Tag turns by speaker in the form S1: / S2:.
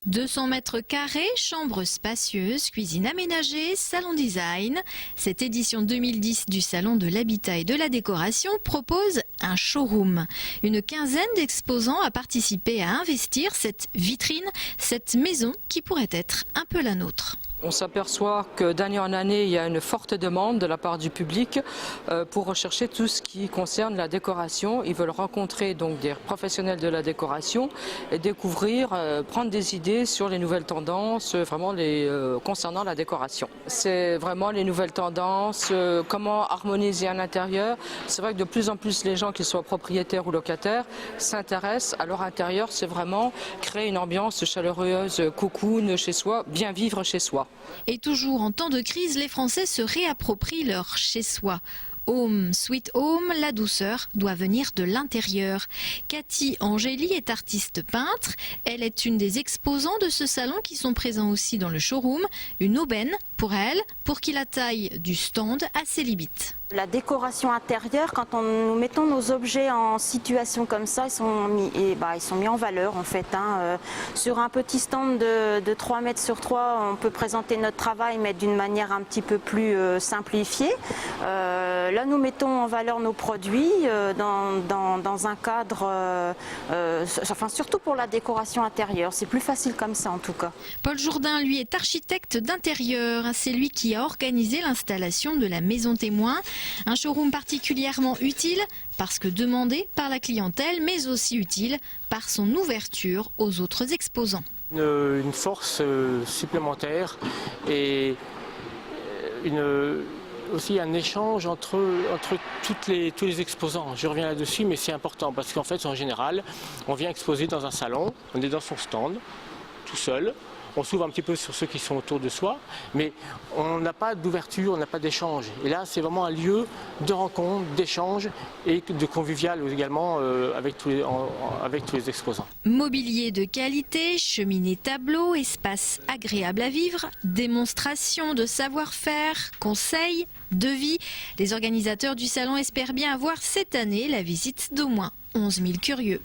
S1: 200 mètres carrés, chambres spacieuses, cuisine aménagée, salon design. Cette édition 2010 du Salon de l'Habitat et de la Décoration propose un showroom. Une quinzaine d'exposants a participé à investir cette vitrine, cette maison qui pourrait être un peu la nôtre.
S2: On s'aperçoit que d'année en année, il y a une forte demande de la part du public pour rechercher tout ce qui concerne la décoration. Ils veulent rencontrer donc des professionnels de la décoration et découvrir, prendre des idées sur les nouvelles tendances concernant la décoration. C'est vraiment les nouvelles tendances, comment harmoniser un intérieur. C'est vrai que de plus en plus les gens, qu'ils soient propriétaires ou locataires, s'intéressent à leur intérieur. C'est vraiment créer une ambiance chaleureuse, cocoon chez soi, bien vivre chez soi.
S1: Et toujours en temps de crise, les Français se réapproprient leur chez-soi. Home, sweet home, la douceur doit venir de l'intérieur. Cathy Angéli est artiste peintre. Elle est une des exposants de ce salon qui sont présents aussi dans le showroom. Une aubaine pour elle, pour qui la taille du stand a ses limites.
S3: La décoration intérieure, quand nous mettons nos objets en situation comme ça, ils sont mis en valeur en fait. Sur un petit stand de 3 mètres sur 3, on peut présenter notre travail mais d'une manière un petit peu plus simplifiée. Là nous mettons en valeur nos produits dans un cadre, surtout pour la décoration intérieure. C'est plus facile comme ça en tout cas.
S1: Paul Jourdain, lui, est architecte d'intérieur. C'est lui qui a organisé l'installation de la maison témoin. Un showroom particulièrement utile parce que demandé par la clientèle, mais aussi utile par son ouverture aux autres exposants.
S4: Une force supplémentaire et aussi un échange entre tous les exposants. Je reviens là-dessus, mais c'est important parce qu'en fait, en général, on vient exposer dans un salon, on est dans son stand, tout seul. On s'ouvre un petit peu sur ceux qui sont autour de soi, mais on n'a pas d'ouverture, on n'a pas d'échange. Et là, c'est vraiment un lieu de rencontre, d'échange et de convivial également avec tous les exposants.
S1: Mobilier de qualité, cheminée tableau, espace agréable à vivre, démonstration de savoir-faire, conseils, devis. Les organisateurs du salon espèrent bien avoir cette année la visite d'au moins 11 000 curieux.